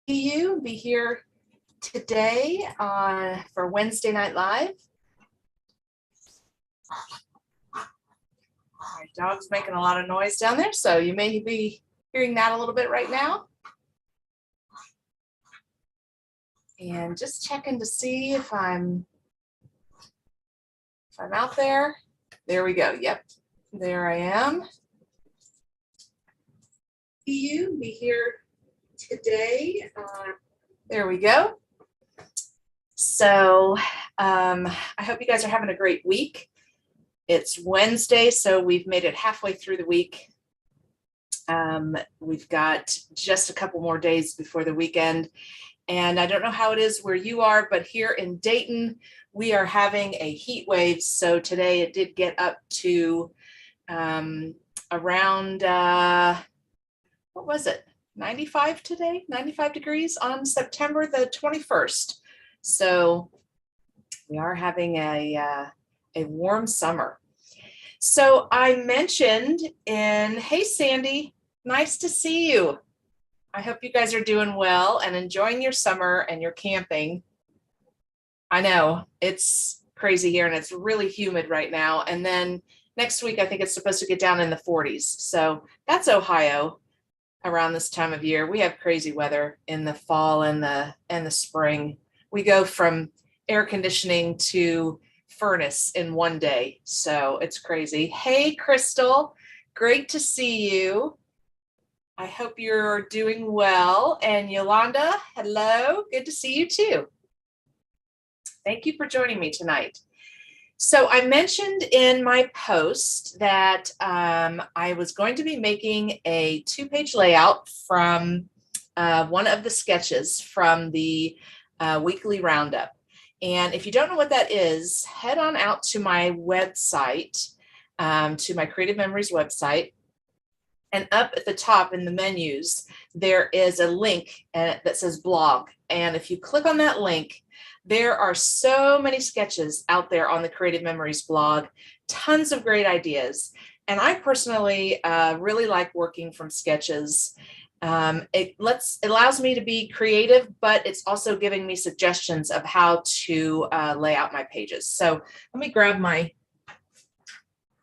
you be here today for Wednesday Night Live. My dog's making a lot of noise down there, so you may be hearing that a little bit right now. And just checking to see if I'm out there. There we go. Yep, there I am. You be here today. There we go. So I hope you guys are having a great week. It's Wednesday, so we've made it halfway through the week. We've got just a couple more days before the weekend. And I don't know how it is where you are, but here in Dayton, we are having a heat wave. So today it did get up to around, what was it? 95 today, 95 degrees on September the 21st. So we are having a warm summer. So I mentioned hey Sandy, nice to see you. I hope you guys are doing well and enjoying your summer and your camping. I know it's crazy here and it's really humid right now. And then next week, I think it's supposed to get down in the 40s. So that's Ohio around this time of year. We have crazy weather in the fall and the spring. We go from air conditioning to furnace in one day. So it's crazy. Hey, Crystal, great to see you. I hope you're doing well. And Yolanda, hello, good to see you too. Thank you for joining me tonight. So I mentioned in my post that I was going to be making a 2-page layout from one of the sketches from the Weekly Roundup. And if you don't know what that is, head on out to my website, to my Creative Memories website. And up at the top in the menus, there is a link that says blog. And if you click on that link, there are so many sketches out there on the Creative Memories blog, tons of great ideas. And I personally really like working from sketches. It allows me to be creative, but it's also giving me suggestions of how to lay out my pages. So let me grab my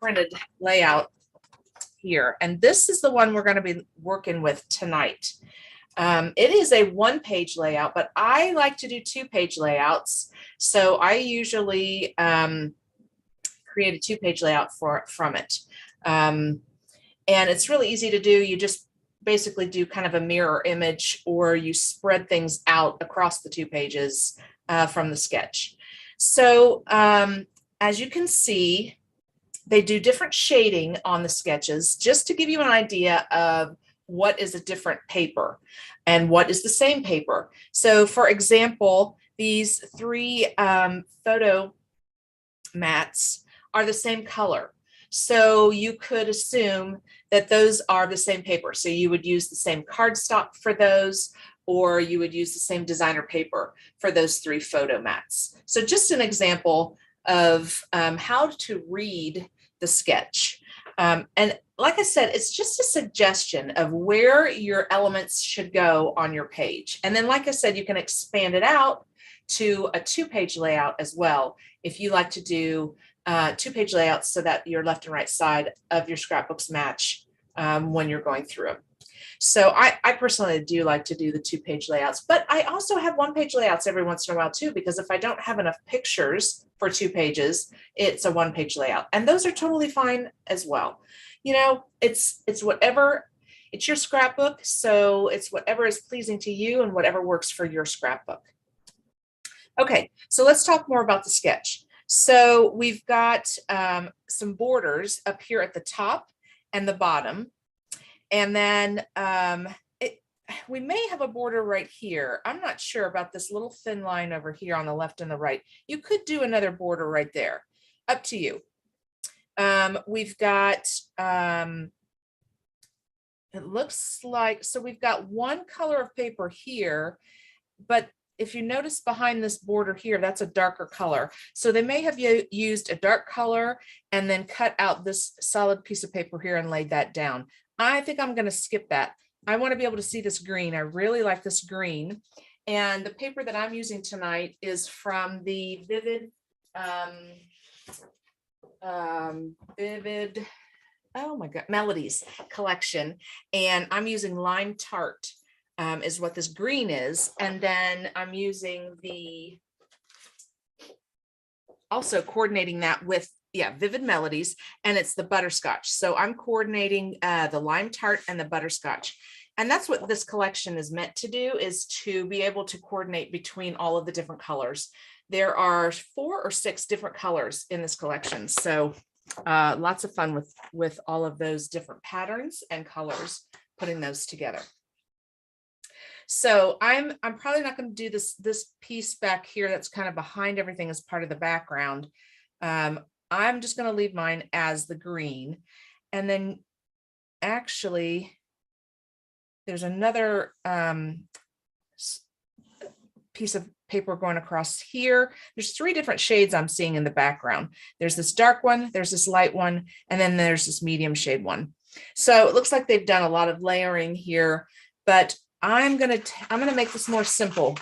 printed layout here. And this is the one we're going to be working with tonight. It is a 1-page layout, but I like to do 2-page layouts. So I usually create a 2-page layout from it. And it's really easy to do. You just basically do kind of a mirror image, or you spread things out across the 2 pages from the sketch. So as you can see, they do different shading on the sketches just to give you an idea of what is a different paper and what is the same paper. So for example, these 3 photo mats are the same color. So you could assume that those are the same paper. So you would use the same cardstock for those, or you would use the same designer paper for those 3 photo mats. So just an example of how to read the sketch. And like I said, it's just a suggestion of where your elements should go on your page. And then, like I said, you can expand it out to a 2-page layout as well, if you like to do 2-page layouts so that your left and right side of your scrapbooks match when you're going through them. So I personally do like to do the 2-page layouts, but I also have 1-page layouts every once in a while too, because if I don't have enough pictures for 2 pages, it's a 1-page layout. And those are totally fine as well. You know, it's whatever, it's your scrapbook. So it's whatever is pleasing to you and whatever works for your scrapbook. Okay, so let's talk more about the sketch. So we've got some borders up here at the top and the bottom. And then we may have a border right here. I'm not sure about this little thin line over here on the left and the right. You could do another border right there, up to you. We've got, it looks like, so we've got 1 color of paper here, but if you notice behind this border here, that's a darker color. So they may have used a dark color and then cut out this solid piece of paper here and laid that down. I think I'm going to skip that. I want to be able to see this green. I really like this green. And the paper that I'm using tonight is from the Vivid, oh my God, Melodies collection. And I'm using Lime Tart is what this green is. And then I'm using also coordinating that with, Vivid Melodies, and it's the butterscotch. So I'm coordinating the Lime Tart and the butterscotch. And that's what this collection is meant to do, is to be able to coordinate between all of the different colors. There are 4 or 6 different colors in this collection. So lots of fun with all of those different patterns and colors, putting those together. So I'm probably not going to do this piece back here that's kind of behind everything as part of the background. I'm just going to leave mine as the green. And then actually there's another piece of paper going across here. There's 3 different shades I'm seeing in the background. There's this dark one, there's this light one, and then there's this medium shade one. So it looks like they've done a lot of layering here, but I'm gonna make this more simple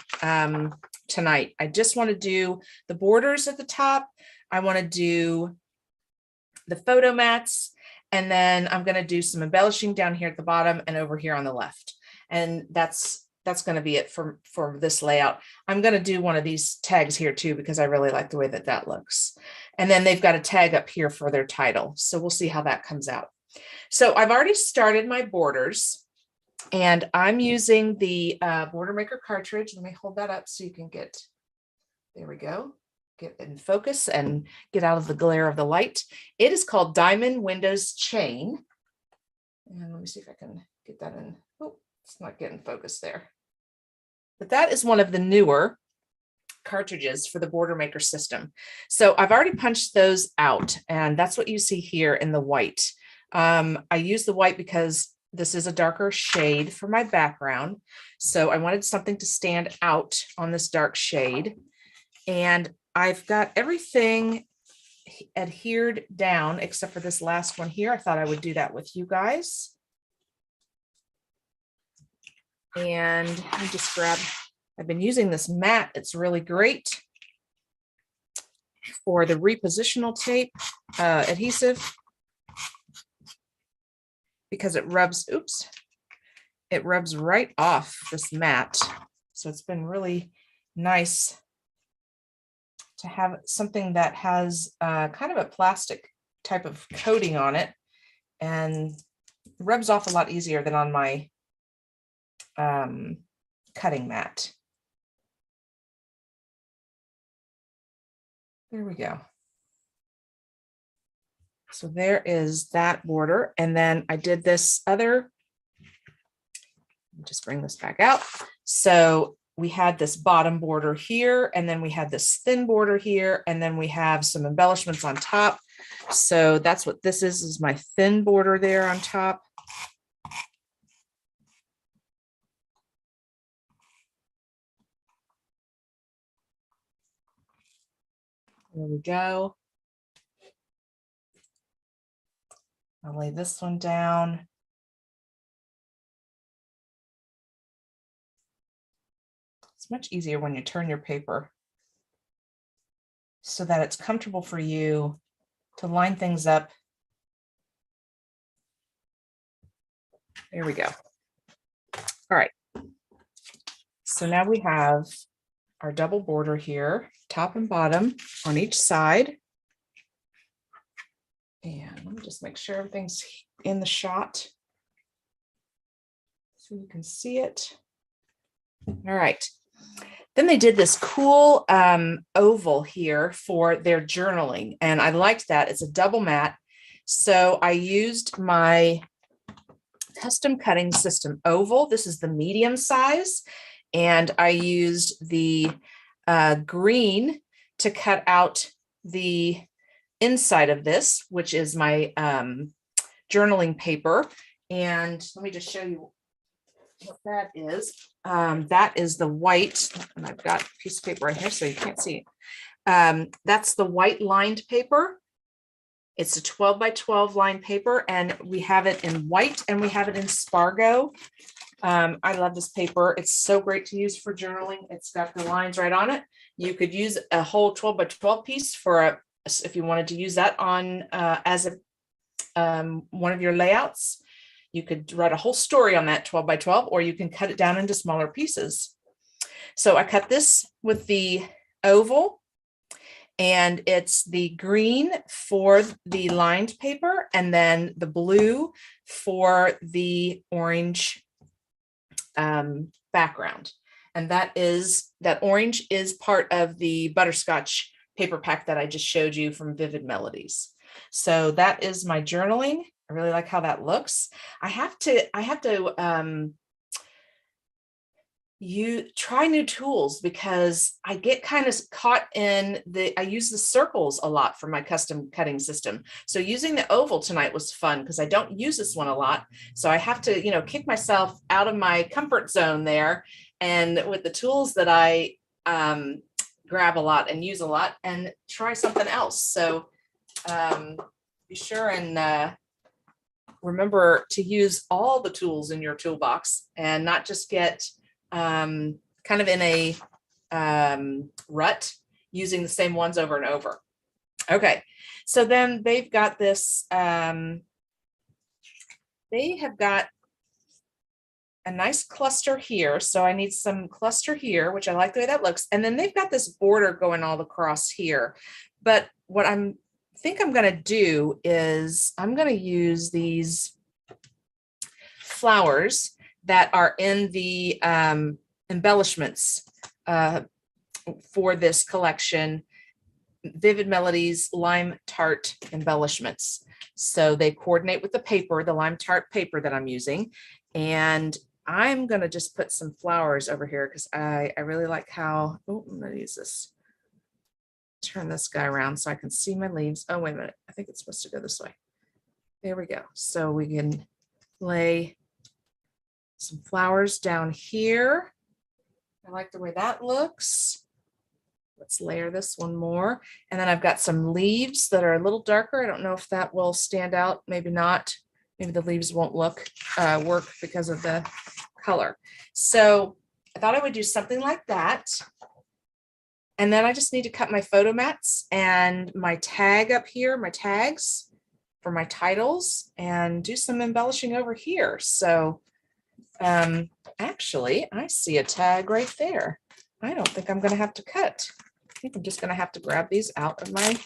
tonight. I just want to do the borders at the top. I want to do the photo mats, and then I'm going to do some embellishing down here at the bottom and over here on the left. And that's going to be it for this layout. I'm going to do one of these tags here too, because I really like the way that looks. And then they've got a tag up here for their title. So we'll see how that comes out. So I've already started my borders, and I'm using the Border Maker cartridge. Let me hold that up so you can get, there we go, get in focus and get out of the glare of the light. It is called Diamond Windows Chain. And let me see if I can get that in. Oh, it's not getting focus there. But that is one of the newer cartridges for the Border Maker system. So I've already punched those out, and that's what you see here in the white. I use the white because this is a darker shade for my background. So I wanted something to stand out on this dark shade. And I've got everything adhered down except for this last one here. I thought I would do that with you guys. And I just grabbed, I've been using this mat. It's really great for the repositional tape adhesive, because it rubs, it rubs right off this mat. So it's been really nice to have something that has kind of a plastic type of coating on it, and rubs off a lot easier than on my cutting mat. There we go. So there is that border. And then I did this other, just bring this back out. So we had this bottom border here, and then we had this thin border here, and then we have some embellishments on top. So that's what this is my thin border there on top. There we go. I'll lay this one down. It's much easier when you turn your paper so that it's comfortable for you to line things up. There we go. All right. So now we have our double border here, top and bottom on each side. And let me just make sure everything's in the shot so you can see it. All right. Then they did this cool oval here for their journaling, and I liked that. It's a double mat. So I used my custom cutting system oval. This is the medium size, and I used the green to cut out the inside of this, which is my journaling paper. And let me just show you what that is. That is the white, and I've got a piece of paper right here so you can't see it. That's the white lined paper. It's a 12 by 12 line paper, and we have it in white and we have it in Spargo. I love this paper. It's so great to use for journaling. It's got the lines right on it. You could use a whole 12 by 12 piece for if you wanted to use that on as one of your layouts. You could write a whole story on that 12 by 12, or you can cut it down into smaller pieces. So I cut this with the oval, and it's the green for the lined paper and then the blue for the orange background. And that orange is part of the butterscotch paper pack that I just showed you from Vivid Melodies. So that is my journaling. I really like how that looks. I have to you try new tools, because I get kind of caught in I use the circles a lot for my custom cutting system. So using the oval tonight was fun because I don't use this one a lot. So I have to, kick myself out of my comfort zone there. And with the tools that I grab a lot and use a lot, and try something else. So be sure and remember to use all the tools in your toolbox and not just get kind of in a rut using the same ones over and over. Okay, so then they've got this, they have got a nice cluster here. So I need some cluster here, which I like the way that looks. And then they've got this border going all across here. But what I'm going to do is I'm going to use these flowers that are in the embellishments for this collection, Vivid Melodies Lime Tart embellishments. So they coordinate with the paper, the lime tart paper that I'm using. And I'm going to just put some flowers over here because I really like how, oh, I'm going to use this. Turn this guy around so I can see my leaves. Oh, wait a minute. I think it's supposed to go this way. There we go. So we can lay some flowers down here. I like the way that looks. Let's layer this one more. And then I've got some leaves that are a little darker. I don't know if that will stand out. Maybe not. Maybe the leaves won't work because of the color. So I thought I would do something like that. And then I just need to cut my photo mats and my tag up here, my tags for my titles, and do some embellishing over here. So actually, I see a tag right there. I don't think I'm going to have to cut. I think I'm just going to have to grab these out of my.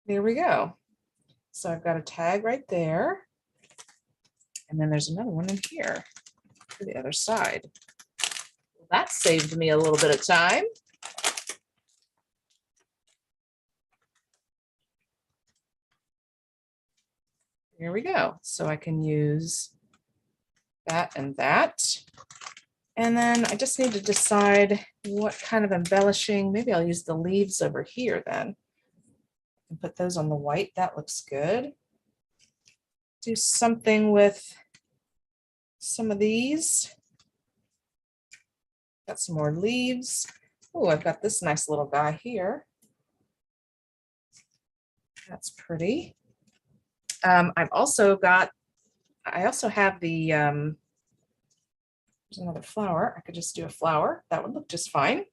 There we go. So I've got a tag right there. And then there's another one in here to the other side. Well, that saved me a little bit of time. Here we go. So I can use that and that. And then I just need to decide what kind of embellishing. Maybe I'll use the leaves over here then. And put those on the white. That looks good. Do something with some of these. Got some more leaves. Oh, I've got this nice little guy here. That's pretty. I also have the, there's another flower. I could just do a flower. That would look just fine.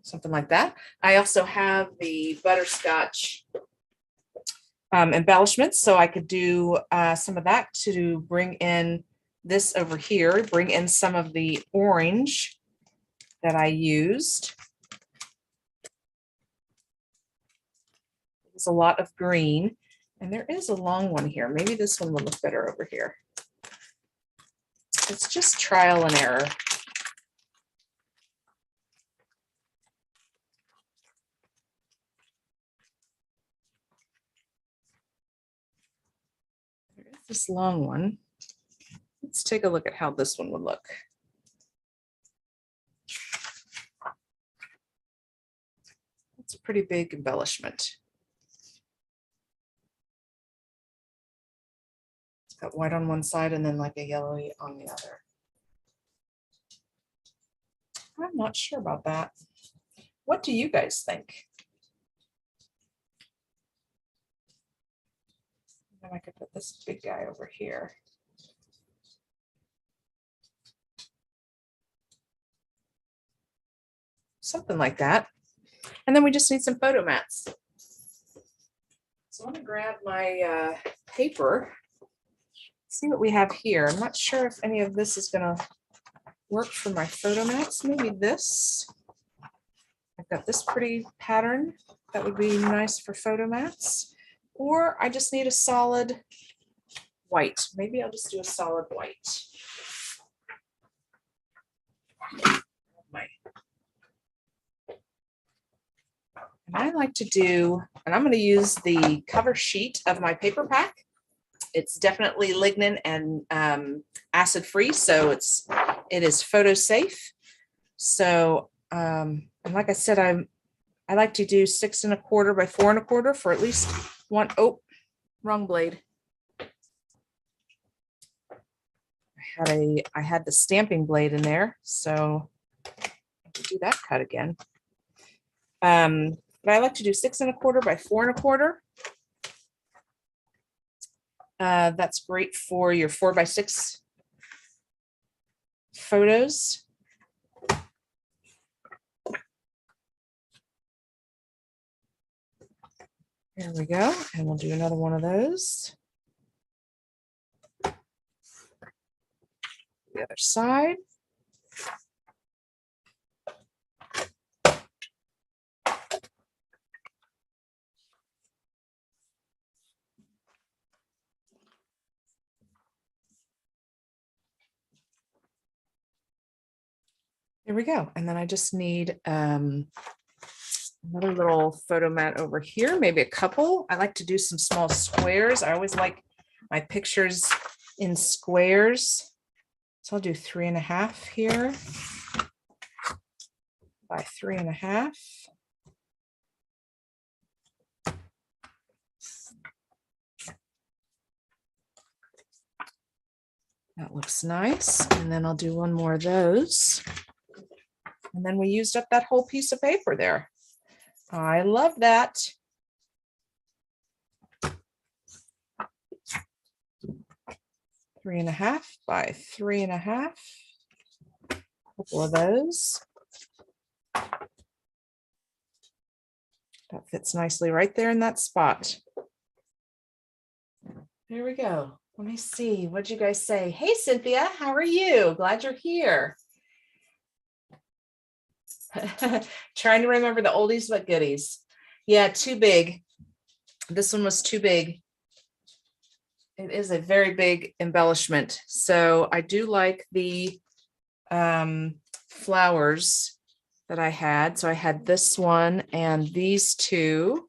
Something like that. I also have the butterscotch embellishments. So I could do some of that to bring in this over here, bring in some of the orange that I used. There's a lot of green. And there is a long one here. Maybe this one will look better over here. It's just trial and error. There is this long one. Let's take a look at how this one would look. It's a pretty big embellishment. Got white on one side and then like a yellowy on the other. I'm not sure about that. What do you guys think? And I could put this big guy over here. Something like that. And then we just need some photo mats. So I'm gonna grab my paper, see what we have here. I'm not sure if any of this is gonna work for my photo mats. Maybe this. I've got this pretty pattern that would be nice for photo mats. Or I just need a solid white. Maybe I'll just do a solid white. And I like to do, and I'm going to use the cover sheet of my paper pack. It's definitely lignin and acid free, so it is photo safe. So, and like I said, I like to do 6 1/4 by 4 1/4 for at least one. Oh, wrong blade. I had the stamping blade in there, so I can do that cut again. But I like to do 6 1/4 by 4 1/4. That's great for your 4 by 6 photos. There we go. And we'll do another one of those. The other side. There we go. And then I just need another little photo mat over here, maybe a couple. I like to do some small squares. I always like my pictures in squares. So I'll do 3 1/2 here by 3 1/2. That looks nice. And then I'll do one more of those. And then we used up that whole piece of paper there. I love that. Three 3 1/2 by 3 1/2. Couple of those. That fits nicely right there in that spot. There we go. Let me see. What'd you guys say? Hey, Cynthia, how are you? Glad you're here. Trying to remember the oldies but goodies. Yeah, too big. This one was too big. It is a very big embellishment. So I do like the flowers that I had. So I had this one and these two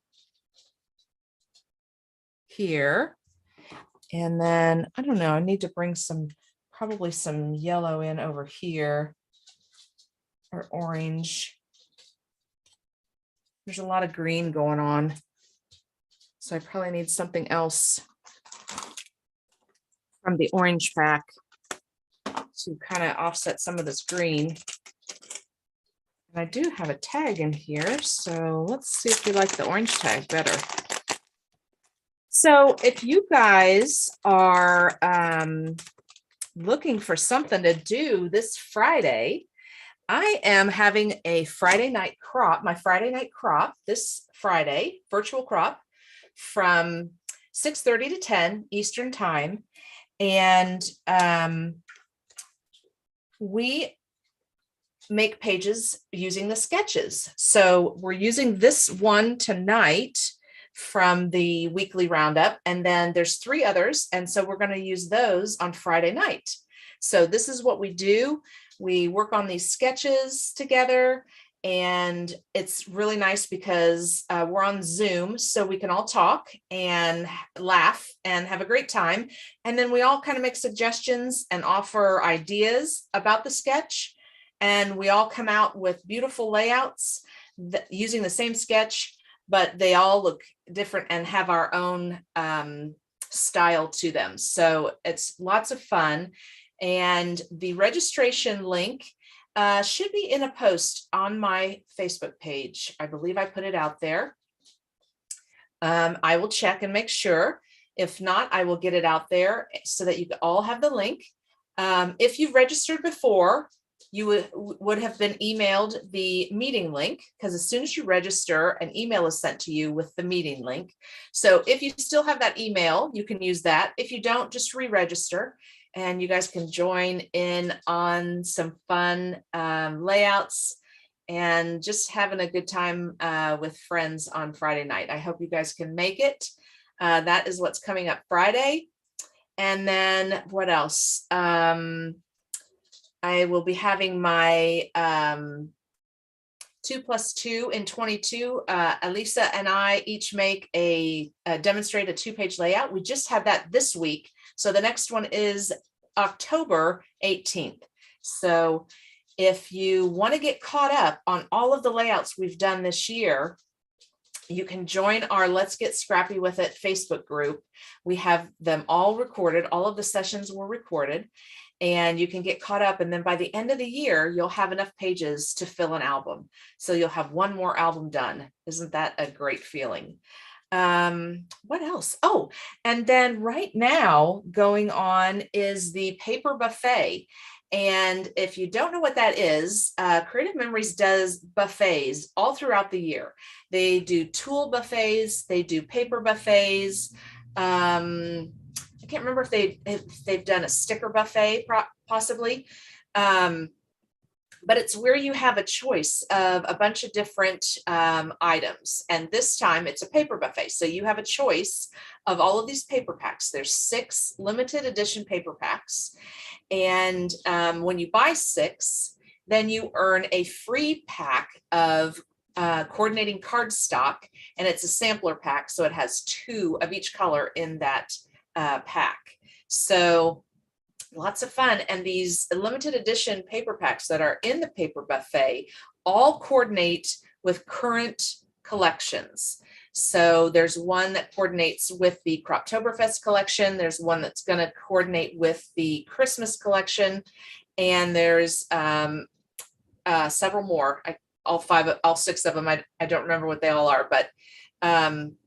here. And then, I don't know, I need to bring probably some yellow in over here. Or orange. There's a lot of green going on. So I probably need something else from the orange pack to kind of offset some of this green. And I do have a tag in here. So let's see if we like the orange tag better. So if you guys are looking for something to do this Friday, I am having a Friday night crop, my Friday night crop this Friday, virtual crop from 6:30 to 10 Eastern time. And we make pages using the sketches. So we're using this one tonight from the Weekly Roundup. And then there's 3 others. And so we're going to use those on Friday night. So this is what we do. We work on these sketches together, and it's really nice because we're on Zoom, so we can all talk and laugh and have a great time. And then we all kind of make suggestions and offer ideas about the sketch. And we all come out with beautiful layouts using the same sketch, but they all look different and have our own style to them. So it's lots of fun. And the registration link should be in a post on my Facebook page. I believe I put it out there. I will check and make sure. If not, I will get it out there so that you all have the link. If you've registered before, you would have been emailed the meeting link, because as soon as you register, an email is sent to you with the meeting link. So if you still have that email, you can use that. If you don't, just re-register and you guys can join in on some fun layouts and just having a good time with friends on Friday night. I hope you guys can make it. That is what's coming up Friday. And then what else? I will be having my 2+2 in 22. Elisa and I each demonstrate a 2-page layout. We just had that this week. So the next one is October 18th. So if you want to get caught up on all of the layouts we've done this year, you can join our Let's Get Scrappy With It Facebook group. We have them all recorded. All of the sessions were recorded, and you can get caught up. And then by the end of the year, you'll have enough pages to fill an album. So you'll have one more album done. Isn't that a great feeling? What else? Oh, and then right now going on is the paper buffet. And if you don't know what that is, Creative Memories does buffets all throughout the year. They do tool buffets, they do paper buffets. I can't remember if they've done a sticker buffet, possibly. But it's where you have a choice of a bunch of different items. And this time it's a paper buffet. So you have a choice of all of these paper packs. There's 6 limited edition paper packs. And when you buy 6, then you earn a free pack of coordinating cardstock. And it's a sampler pack. So it has 2 of each color in that pack. So lots of fun. And these limited edition paper packs that are in the paper buffet all coordinate with current collections. So there's one that coordinates with the Croptoberfest collection. There's one that's going to coordinate with the Christmas collection. And there's several more. All 6 of them. I don't remember what they all are, but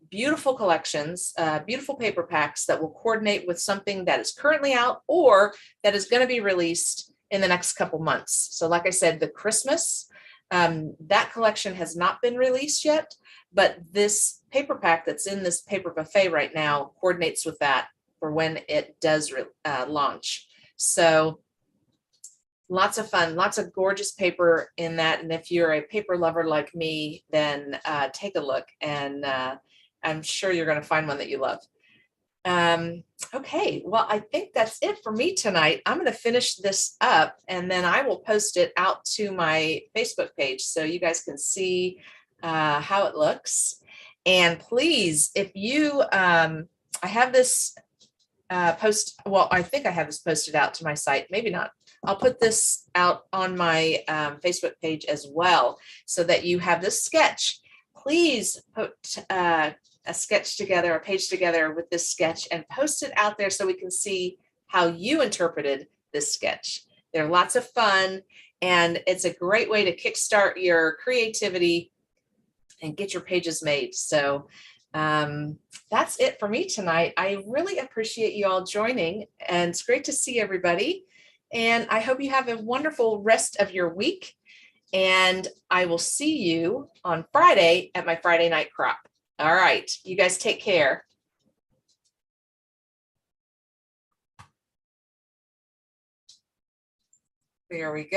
beautiful collections, beautiful paper packs that will coordinate with something that is currently out or that is going to be released in the next couple months. So like I said, the Christmas, that collection has not been released yet, but this paper pack that's in this paper buffet right now coordinates with that for when it does launch. So lots of fun, lots of gorgeous paper in that. And if you're a paper lover like me, then take a look, and I'm sure you're going to find one that you love. Okay, well, I think that's it for me tonight. I'm going to finish this up, and then I will post it out to my Facebook page so you guys can see how it looks. And please, if you, I have this post, well, I think I have this posted out to my site, maybe not. I'll put this out on my Facebook page as well so that you have this sketch. Please put a sketch together, a page together with this sketch, and post it out there so we can see how you interpreted this sketch. They're lots of fun, and it's a great way to kickstart your creativity and get your pages made. So that's it for me tonight. I really appreciate you all joining, and it's great to see everybody. And I hope you have a wonderful rest of your week. And I will see you on Friday at my Friday night crop. All right, you guys take care. There we go.